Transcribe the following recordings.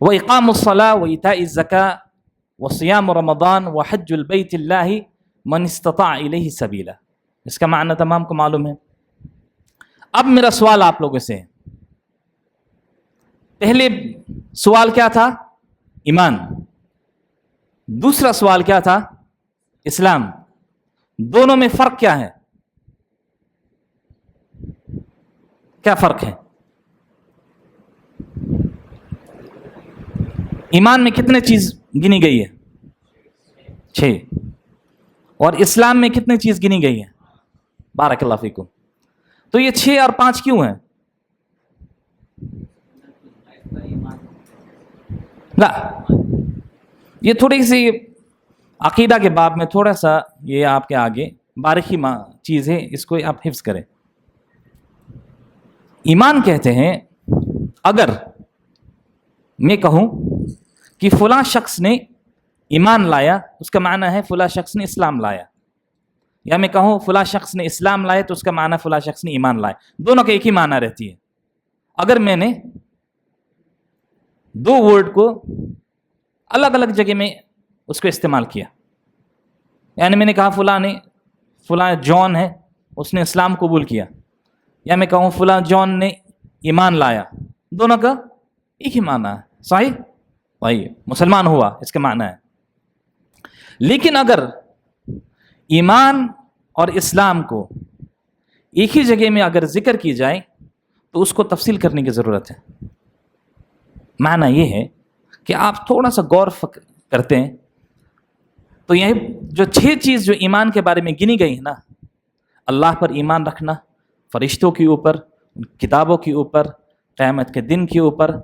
وإقام الصلاة وإيتاء الزكاة وصيام رمضان وحج البيت الله من استطاع إليه سبيلا. اس کا معنی تمام کو معلوم ہے. اب میرا سوال آپ لوگوں سے ہے. پہلے سوال کیا تھا؟ ایمان. دوسرا سوال کیا تھا؟ اسلام. دونوں میں فرق کیا ہے؟ کیا فرق ہے؟ ایمان میں کتنے چیز گنی گئی ہے؟ 6. اور اسلام میں کتنے چیز گنی گئی ہے؟ بارک اللہ فیکم. تو یہ 6 اور 5 کیوں ہیں؟ لا، یہ تھوڑی سی عقیدہ کے باب میں تھوڑا سا یہ آپ کے آگے باریکی چیز ہے، اس کو آپ حفظ کریں. ایمان کہتے ہیں اگر میں کہوں کہ فلاں شخص نے ایمان لایا، اس کا معنی ہے فلاں شخص نے اسلام لایا. یا میں کہوں فلاں شخص نے اسلام لایا تو اس کا معنی فلاں شخص نے ایمان لایا. دونوں کا ایک ہی معنی رہتی ہے. اگر میں نے 2 ورڈ کو الگ الگ جگہ میں اس کو استعمال کیا، یعنی میں نے کہا فلاں جان ہے، اس نے اسلام قبول کیا، یا میں کہوں فلاں جان نے ایمان لایا، دونوں کا ایک ہی معنی ہے. صحیح؟ وہی مسلمان ہوا، اس کا معنی ہے. لیکن اگر ایمان اور اسلام کو ایک ہی جگہ میں اگر ذکر کی جائے تو اس کو تفصیل کرنے کی ضرورت ہے. معنی یہ ہے کہ آپ تھوڑا سا غور کرتے ہیں تو یہ جو 6 چیز جو ایمان کے بارے میں گنی گئی ہے نا، اللہ پر ایمان رکھنا، فرشتوں کے اوپر، کتابوں کے اوپر، قیامت کے دن کے اوپر،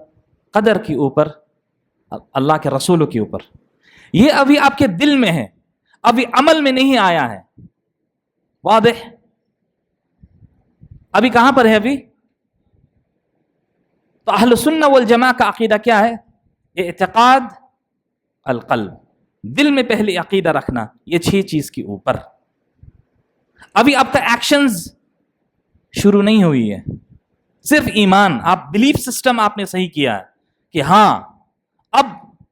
قدر کے اوپر، اللہ کے رسولوں کے اوپر، یہ ابھی آپ کے دل میں ہے، ابھی عمل میں نہیں آیا ہے. واضح؟ ابھی کہاں پر ہے؟ ابھی تو اہل سنہ والجماع کا عقیدہ کیا ہے؟ اعتقاد القلب، دل میں پہلے عقیدہ رکھنا یہ 6 چیز کے اوپر. ابھی آپ کا ایکشنز شروع نہیں ہوئی ہے، صرف ایمان. آپ بلیف سسٹم آپ نے صحیح کیا ہے کہ ہاں اب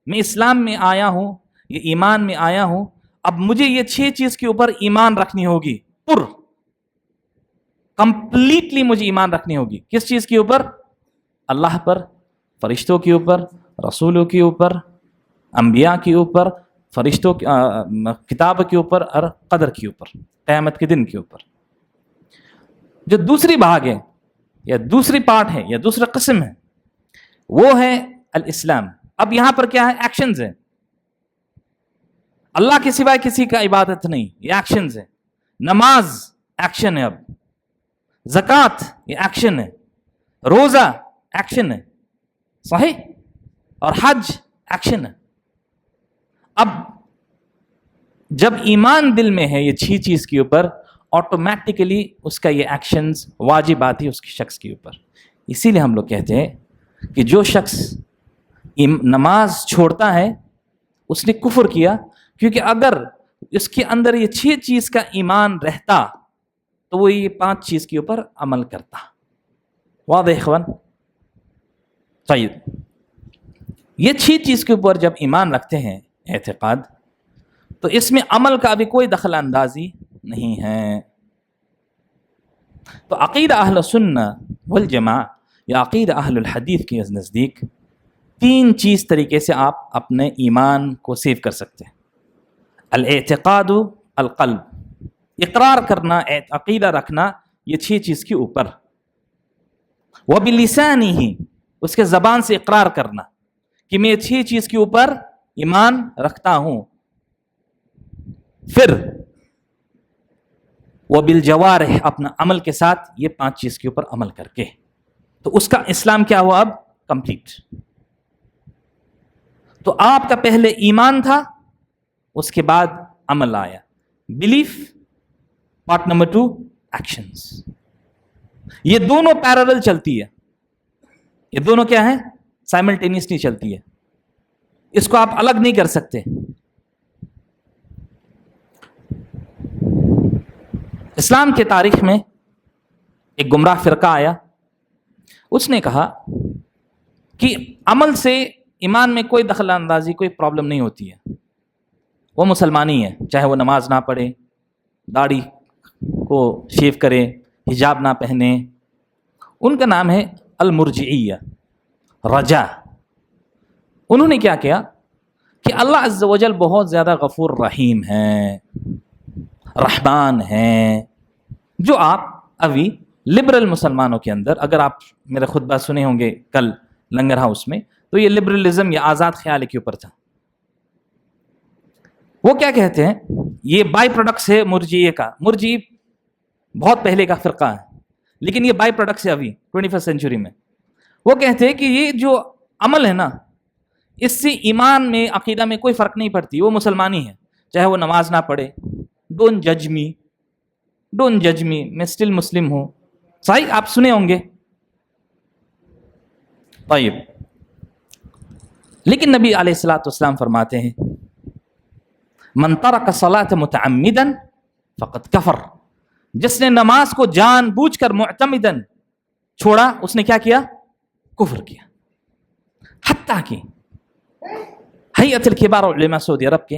میں اسلام میں آیا ہوں، یہ ایمان میں آیا ہوں، اب مجھے یہ 6 چیز کے اوپر ایمان رکھنی ہوگی، کمپلیٹلی مجھے ایمان رکھنی ہوگی. کس چیز کے اوپر؟ اللہ پر، فرشتوں کے اوپر، رسولوں کے اوپر، انبیاء کے اوپر، فرشتوں کتاب کے اوپر اور قدر کے اوپر، قیامت کے دن کے اوپر. جو دوسری بھاگ ہے یا دوسری پارٹ ہے یا دوسرا قسم ہے وہ ہے الاسلام. اب یہاں پر کیا ہے؟ ایکشنز ہیں. اللہ کے سوائے کسی کا عبادت نہیں، یہ ایکشنز ہے. نماز ایکشن ہے. اب زکوٰۃ یہ ایکشن ہے. روزہ ایکشن ہے. صحیح؟ اور حج ایکشن ہے. اب جب ایمان دل میں ہے یہ 6 چیز کے اوپر، آٹومیٹکلی اس کا یہ ایکشنز واجب آتی ہے اس کے شخص کے اوپر. اسی لیے ہم لوگ کہتے ہیں کہ جو شخص نماز چھوڑتا ہے اس نے کفر کیا، کیونکہ اگر اس کے اندر یہ 6 چیز کا ایمان رہتا تو وہ یہ 5 چیز کے اوپر عمل کرتا. واضح اخوان؟ طيب، یہ 6 چیز کے اوپر جب ایمان رکھتے ہیں اعتقاد، تو اس میں عمل کا ابھی کوئی دخل اندازی نہیں ہے. تو عقیدہ اہل سنہ والجماع یا عقیدہ اہل الحدیث کے نزدیک 3 چیز طریقے سے آپ اپنے ایمان کو سیو کر سکتے ہیں. الاعتقاد القلب، اقرار کرنا، عقیدہ رکھنا یہ 6 چیز کے اوپر. وبلسانہ، اس کے زبان سے اقرار کرنا کہ میں 6 چیز کے اوپر ایمان رکھتا ہوں. پھر وبالجوارح، اپنا عمل کے ساتھ یہ 5 چیز کے اوپر عمل کر کے، تو اس کا اسلام کیا ہوا؟ اب کمپلیٹ. تو آپ کا پہلے ایمان تھا، اس کے بعد عمل آیا، بلیف. Part number 2 actions. یہ دونوں پیرالل چلتی ہے. یہ دونوں کیا ہیں؟ سائملٹینیسلی چلتی ہے. اس کو آپ الگ نہیں کر سکتے. اسلام کے تاریخ میں ایک گمراہ فرقہ آیا، اس نے کہا کہ عمل سے ایمان میں کوئی دخل اندازی کوئی پرابلم نہیں ہوتی ہے، وہ مسلمان ہی ہے، چاہے وہ نماز نہ پڑھے، داڑھی کو شیو کرے، حجاب نہ پہنے. ان کا نام ہے المرجعیہ، رجا. انہوں نے کیا کیا کہ اللہ عز و جل بہت زیادہ غفور رحیم ہیں، رحمان ہیں، جو آپ ابھی لبرل مسلمانوں کے اندر، اگر آپ میرے خطبہ سنے ہوں گے کل لنگر ہاؤس میں، تو یہ لبرلزم یا آزاد خیال کے اوپر تھا. وہ کیا کہتے ہیں، یہ بائی پروڈکٹس ہے مرجئیے کا. مرجئی بہت پہلے کا فرقہ ہے، لیکن یہ بائی پروڈکٹس ہے ابھی 21 سینچری میں. وہ کہتے ہیں کہ یہ جو عمل ہے نا، اس سے ایمان میں، عقیدہ میں کوئی فرق نہیں پڑتی، وہ مسلمان ہی ہے، چاہے وہ نماز نہ پڑھے. ڈونٹ جج می، میں اسٹل مسلم ہوں. صحیح، آپ سنے ہوں گے. طيب، لیکن نبی علیہ الصلوۃ والسلام فرماتے ہیں من ترک الصلاۃ متعمدا فقد کفر. جس نے نماز کو جان بوجھ کر معتمدن چھوڑا، اس نے کیا کیا؟ کفر کیا. حتیٰ کہ ہیئت الکبار علماء سعودی عرب کے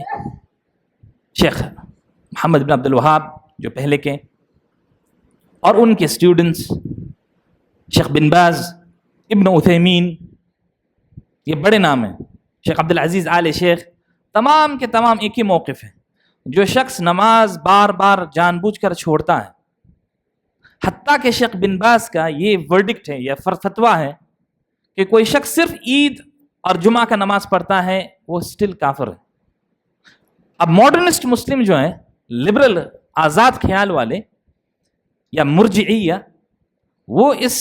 شیخ محمد بن عبد الوہاب جو پہلے کے، اور ان کے اسٹوڈنٹس شیخ بن باز، ابن عثیمین، یہ بڑے نام ہیں، شیخ عبدالعزیز آل شیخ، تمام کے تمام ایک ہی موقف ہے. جو شخص نماز بار بار جان بوجھ کر چھوڑتا ہے، حتیٰ کہ شیخ بن باز کا یہ ورڈکٹ ہے، یہ فتویٰ ہے کہ کوئی شخص صرف عید اور جمعہ کا نماز پڑھتا ہے، وہ سٹل کافر ہے. اب ماڈرنسٹ مسلم جو ہیں، لبرل آزاد خیال والے یا مرجعیہ، وہ اس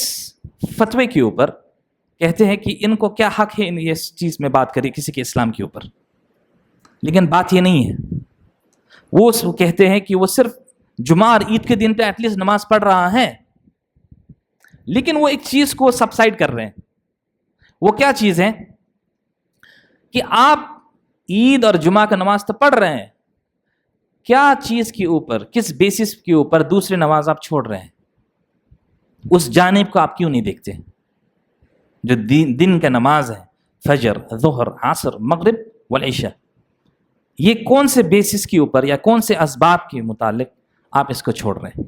فتوے کے اوپر کہتے ہیں کہ ان کو کیا حق ہے اس چیز میں بات کرے کسی کے اسلام کے اوپر. لیکن بات یہ نہیں ہے. وہ کہتے ہیں کہ وہ صرف جمعہ اور عید کے دن پہ ایٹ لیسٹ نماز پڑھ رہا ہے، لیکن وہ ایک چیز کو سبسائڈ کر رہے ہیں. وہ کیا چیز ہے کہ آپ عید اور جمعہ کا نماز تو پڑھ رہے ہیں، کیا چیز کے اوپر، کس بیسس کے اوپر دوسرے نماز آپ چھوڑ رہے ہیں؟ اس جانب کو آپ کیوں نہیں دیکھتے؟ جو دن کا نماز ہے، فجر، ظہر، عصر، مغرب والعشاء، یہ کون سے بیسس کے اوپر یا کون سے اسباب کے متعلق آپ اس کو چھوڑ رہے ہیں؟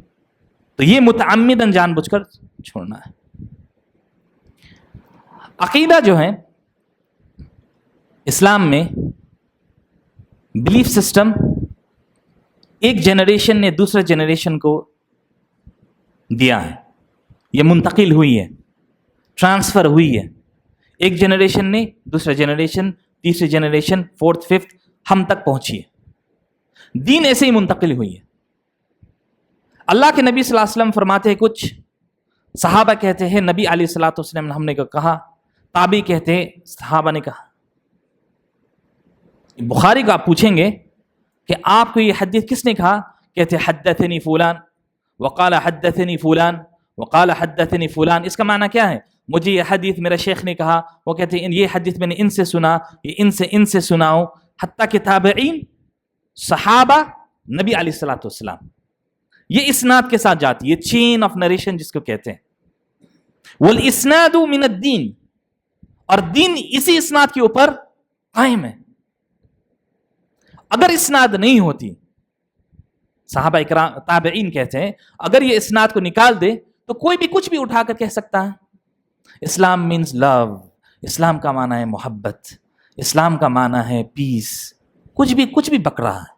تو یہ متعمدن جان بوجھ کر چھوڑنا ہے. عقیدہ جو ہے اسلام میں، بلیف سسٹم، ایک جنریشن نے دوسرے جنریشن کو دیا ہے، یہ منتقل ہوئی ہے، ٹرانسفر ہوئی ہے. ایک جنریشن نے دوسرے جنریشن، تیسری جنریشن، فورتھ، ففتھ، ہم تک پہنچی ہے. دین ایسے ہی منتقل ہوئی ہے. اللہ کے نبی صلی اللہ علیہ وسلم فرماتے ہیں، کچھ صحابہ کہتے ہیں نبی علیہ الصلوۃ والسلام نے ہم نے کہا، تابعی کہتے ہیں صحابہ نے کہا. بخاری کو آپ پوچھیں گے کہ آپ کو یہ حدیث کس نے کہا، کہتے حدثنی فلان وقال حدثنی فلان وقال حدثنی فلان. اس کا معنی کیا ہے؟ مجھے یہ حدیث میرا شیخ نے کہا، وہ کہتے ہیں یہ حدیث میں نے ان سے سنا، یہ ان سے سناؤ. حتیٰ کہ تابعین، صحابہ، نبی علیہ الصلوۃ والسلام، یہ اسناد کے ساتھ جاتی ہے، چین آف نریشن جس کو کہتے ہیں. والاسناد من الدین، اور دین اسی اسناد کے اوپر قائم ہے. اگر اسناد نہیں ہوتی، صحابہ اکرام، تابعین کہتے ہیں اگر یہ اسناد کو نکال دے تو کوئی بھی کچھ بھی اٹھا کر کہہ سکتا ہے اسلام مینز لو، اسلام کا معنی ہے محبت، اسلام کا معنی ہے پیس، کچھ بھی بک رہا ہے.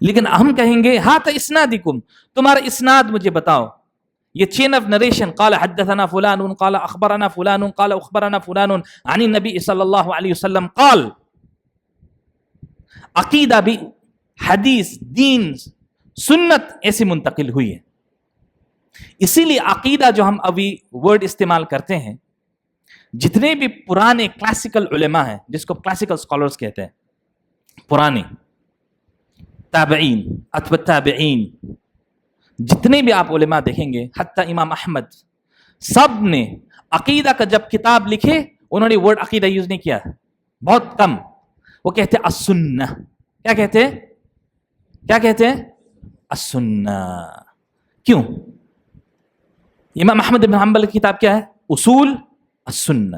لیکن ہم کہیں گے ہاتھ اسنادکم، تمہارا اسناد مجھے بتاؤ. یہ چین آف نریشن، قال حدثنا فلان قال اخبرنا فلان قال اخبرنا فلان عن النبی صلی اللہ علیہ وسلم قال. عقیدہ بھی، حدیث، دین، سنت ایسی منتقل ہوئی ہے. اسی لیے عقیدہ جو ہم ابھی ورڈ استعمال کرتے ہیں، جتنے بھی پرانے کلاسیکل علماء ہیں، جس کو کلاسیکل سکالرز کہتے ہیں، پرانے تابعین، اتباع تابعین، جتنے بھی آپ علماء دیکھیں گے، حتیٰ امام احمد، سب نے عقیدہ کا جب کتاب لکھے انہوں نے ورڈ عقیدہ یوز نہیں کیا، بہت کم. وہ کہتے ہیں السنہ. کیا کہتے ہیں؟ السنہ. کیوں؟ امام احمد بن حنبل کی کتاب کیا ہے؟ اصول السنہ.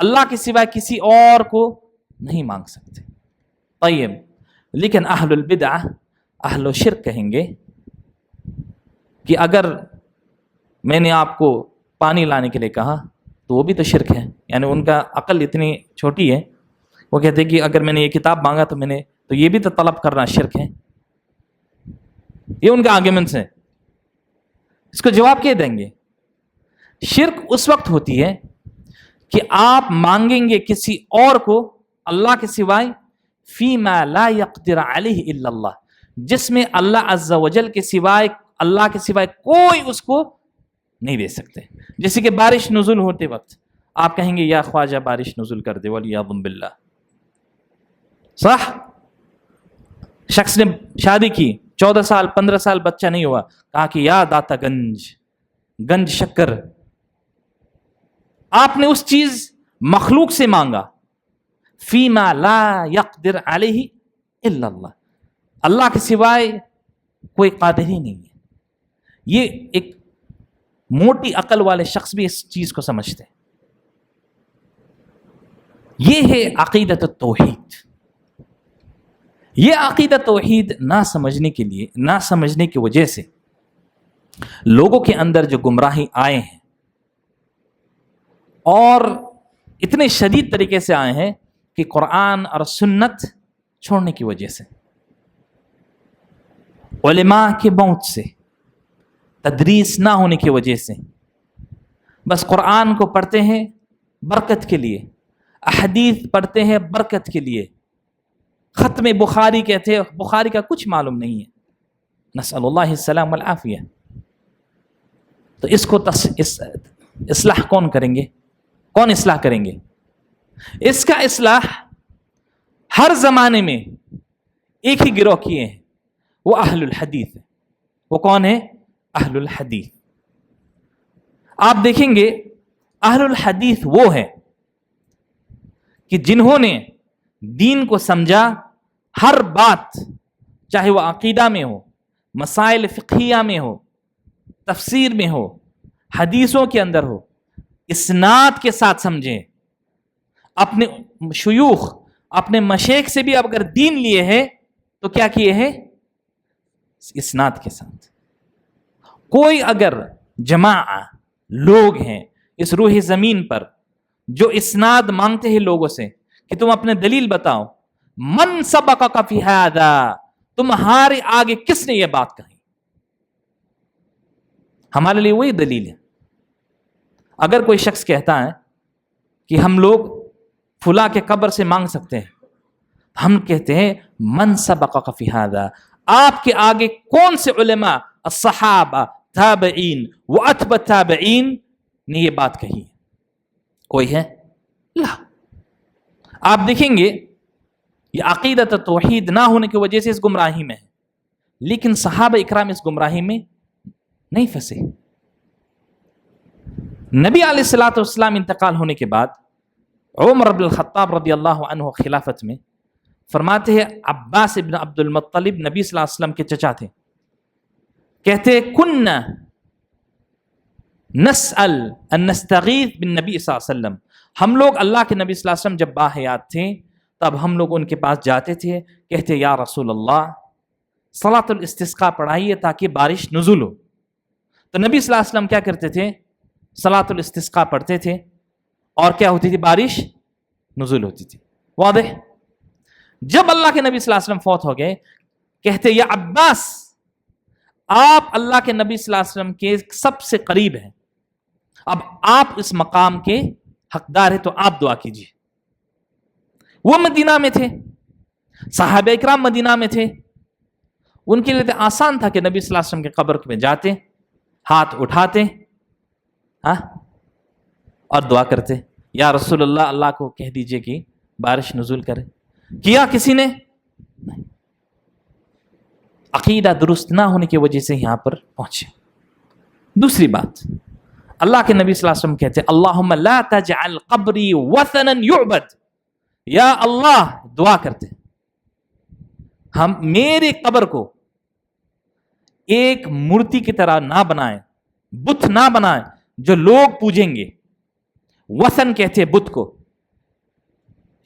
اللہ کے سوائے کسی اور کو نہیں مانگ سکتے. طیب، لیکن اہل البدع، اہل الشرک کہیں گے کہ اگر میں نے آپ کو پانی لانے کے لیے کہا تو وہ بھی تو شرک ہے. یعنی ان کا عقل اتنی چھوٹی ہے، وہ کہتے ہیں کہ اگر میں نے یہ کتاب مانگا تو یہ بھی تو طلب کرنا شرک ہے. یہ ان کا آرگیومنٹس ہے. اس کو جواب کیا دیں گے؟ شرک اس وقت ہوتی ہے کہ آپ مانگیں گے کسی اور کو اللہ کے سوائے، فیما لا یقدر علیہ الا اللہ، جس میں اللہ عز و جل کے سوائے، اللہ کے سوائے کوئی اس کو نہیں دے سکتے. جیسے کہ بارش نزول ہوتے وقت آپ کہیں گے یا خواجہ بارش نزول کر دے، ولیعظ باللہ. صح؟ شخص نے شادی کی، 14 سال 15 سال بچہ نہیں ہوا، کہا کہ یا داتا گنج شکر. آپ نے اس چیز مخلوق سے مانگا، فیما لا یقدر علیہ الا اللہ، اللہ کے سوائے کوئی قادر ہی نہیں ہے. یہ ایک موٹی عقل والے شخص بھی اس چیز کو سمجھتے ہیں. یہ ہے عقیدت التوحید. یہ عقیدت توحید نہ سمجھنے کی وجہ سے لوگوں کے اندر جو گمراہی آئے ہیں، اور اتنے شدید طریقے سے آئے ہیں کہ قرآن اور سنت چھوڑنے کی وجہ سے، علماء کے موت سے، تدریس نہ ہونے کی وجہ سے، بس قرآن کو پڑھتے ہیں برکت کے لیے، احادیث پڑھتے ہیں برکت کے لیے، ختم بخاری کہتے ہیں، بخاری کا کچھ معلوم نہیں ہے، نسأل اللہ السلام والعافیہ. تو اس کو اصلاح کون کریں گے؟ کون اصلاح کریں گے؟ اس کا اصلاح ہر زمانے میں ایک ہی گروہ کیے ہیں، وہ اہل الحدیث ہے. وہ کون ہے؟ اہل الحدیث. آپ دیکھیں گے اہل الحدیث وہ ہے کہ جنہوں نے دین کو سمجھا، ہر بات چاہے وہ عقیدہ میں ہو، مسائل فقہیہ میں ہو، تفسیر میں ہو، حدیثوں کے اندر ہو، اسناد کے ساتھ سمجھیں. اپنے شیوخ، اپنے مشیخ سے بھی اگر دین لیے ہے تو کیا کیے ہیں؟ اسناد کے ساتھ. کوئی اگر جماعت لوگ ہیں اس روح زمین پر جو اسناد مانگتے ہیں لوگوں سے کہ تم اپنے دلیل بتاؤ، من سبقک فی ھذا، تمہارے آگے کس نے یہ بات کہی؟ ہمارے لیے وہی دلیل ہے. اگر کوئی شخص کہتا ہے کہ ہم لوگ فلاں کے قبر سے مانگ سکتے ہیں، ہم کہتے ہیں من سبقک فی ھذا، آپ کے آگے کون سے علماء، الصحابہ، تابعین و اتباع تابعین نے یہ بات کہی؟ کوئی ہے؟ لا. آپ دیکھیں گے یہ عقیدت توحید نہ ہونے کی وجہ سے اس گمراہی میں ہے، لیکن صحابہ اکرام اس گمراہی میں نہیں پھنسے. نبی علیہ الصلوۃ والسلام انتقال ہونے کے بعد عمر بن الخطاب رضی اللہ عنہ خلافت میں فرماتے ہیں، عباس ابن عبد المطلب نبی صلی اللہ علیہ وسلم کے چچا تھے، کہتے کننا نسأل ان نستغیث بالنبی صلی اللہ علیہ وسلم، ہم لوگ اللہ کے نبی صلی اللہ علیہ وسلم جب باحیات تھے تب ہم لوگ ان کے پاس جاتے تھے، کہتے یا رسول اللہ صلاۃ الاستسقاء پڑھائیے تاکہ بارش نزول ہو. تو نبی صلی اللہ علیہ وسلم کیا کرتے تھے؟ صلاۃ الاستسقاء پڑھتے تھے اور کیا ہوتی تھی؟ بارش نزول ہوتی تھی. واضح؟ جب اللہ کے نبی صلی اللہ علیہ وسلم فوت ہو گئے، کہتے یا عباس آپ اللہ کے نبی صلی اللہ علیہ وسلم کے سب سے قریب ہیں، اب آپ اس مقام کے حقدار ہیں تو آپ دعا کیجیے. وہ مدینہ میں تھے، صحابہ اکرام مدینہ میں تھے، ان کے لیے تو آسان تھا کہ نبی صلی اللہ علیہ وسلم کے قبر میں جاتے، ہاتھ اٹھاتے اور دعا کرتے، یا رسول اللہ اللہ کو کہہ دیجئے کہ بارش نزول کرے. کیا کسی نے؟ نہیں. عقیدہ درست نہ ہونے کی وجہ سے یہاں پر پہنچے. دوسری بات، اللہ کے نبی صلی اللہ علیہ وسلم کہتے اللہم لا تجعل قبری وثنا یعبد، یا اللہ دعا کرتے ہم میرے قبر کو ایک مورتی کی طرح نہ بنائیں، بت نہ بنائیں جو لوگ پوجیں گے. وثن کہتے بت کو،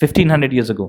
1500 years ago।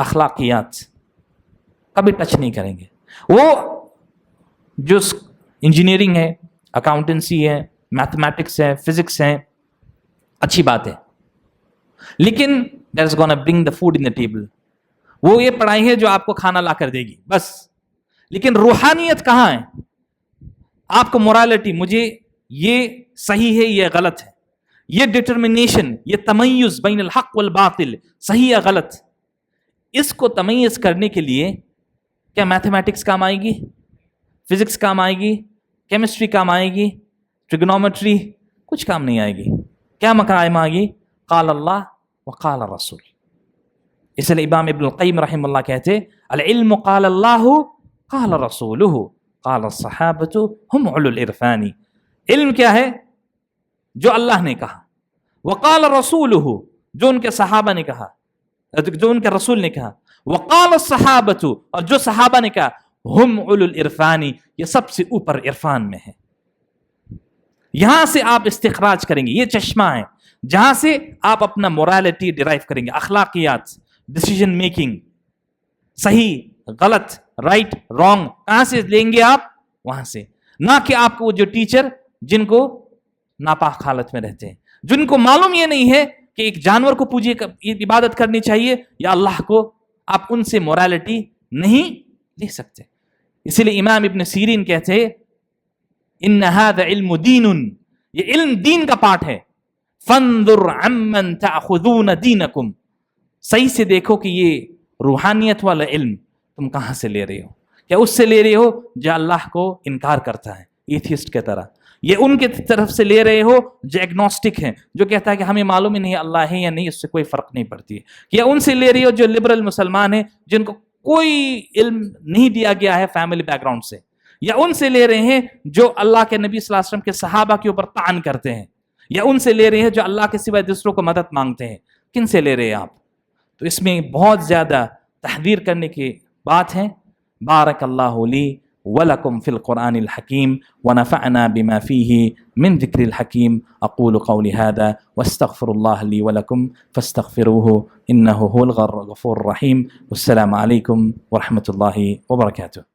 اخلاقیات کبھی ٹچ نہیں کریں گے. وہ جو انجینئرنگ ہے، اکاؤنٹنسی ہے، میتھمیٹکس ہے، فزکس ہے، اچھی بات ہے، لیکن that is gonna bring the food in the table. وہ یہ پڑھائی ہے جو آپ کو کھانا لا کر دے گی بس. لیکن روحانیت کہاں ہے؟ آپ کو morality، مجھے یہ صحیح ہے یہ غلط ہے، یہ ڈٹرمنیشن، یہ تمیز بین الحق والباطل، صحیح یا غلط، اس کو تمیز کرنے کے لیے کیا میتھمیٹکس کام آئے گی، فزکس کام آئے گی، کیمسٹری کام آئے گی، ٹریگنومیٹری کچھ کام نہیں آئے گی. کیا مقام آئے گی؟ قال اللہ وقال الرسول. اس لیے امام ابن القیم رحمہ اللہ کہتے العلم قال اللہ قال رسولہ قال الصحابۃ هم اولو العرفان. علم کیا ہے؟ جو اللہ نے کہا، وقال رسولہ جو ان کے صحابہ نے کہا، جو ان کے رسول نے کہا، وقال الصحابۃ اور جو صحابہ نے کہا، ہم اولو العرفان یہ سب سے اوپر عرفان میں ہے. یہاں سے آپ استخراج کریں گے، یہ چشمہ ہے جہاں سے آپ اپنا morality ڈرائیو کریں گے، اخلاقیات، ڈیسیژن میکنگ، صحیح غلط، رائٹ رانگ کہاں سے لیں گے آپ؟ وہاں سے. نہ کہ آپ کو وہ جو ٹیچر جن کو ناپاک حالت میں رہتے ہیں، جن کو معلوم یہ نہیں ہے کہ ایک جانور کو پوجے عبادت کرنی چاہیے یا اللہ کو، آپ ان سے morality نہیں لے سکتے. اسی لیے امام ابن سیرین کہتے ہیں ان هذا علم دین، یہ علم دین کا پارٹ ہے. فانظر عمن تاخذون دینکم، صحیح سے دیکھو کہ یہ روحانیت والا علم تم کہاں سے لے رہے ہو. کیا اس سے لے رہے ہو جو اللہ کو انکار کرتا ہے، ایتھیسٹ کی طرح؟ یہ ان کے طرف سے لے رہے ہو جو ایگنوسٹک ہیں، جو کہتا ہے کہ ہمیں معلوم ہی نہیں اللہ ہے یا نہیں، اس سے کوئی فرق نہیں پڑتی ہے؟ یا ان سے لے رہے ہو جو لبرل مسلمان ہیں، جن کو کوئی علم نہیں دیا گیا ہے فیملی بیک گراؤنڈ سے؟ یا ان سے لے رہے ہیں جو اللہ کے نبی صلی اللہ علیہ وسلم کے صحابہ کے اوپر طعن کرتے ہیں؟ یا ان سے لے رہے ہیں جو اللہ کے سوائے دوسروں کو مدد مانگتے ہیں؟ کن سے لے رہے ہیں آپ؟ تو اس میں بہت زیادہ تحذیر کرنے کی بات ہے. بارک اللہ لی ولکم فی القرآن الحکیم ونفعنا بما فیہ من ذکر الحکیم. اقول قولی هذا واستغفر اللہ لی ولکم فاستغفروہ انہ هو الغفور الرحیم. والسلام علیکم ورحمۃ اللہ وبرکاتہ.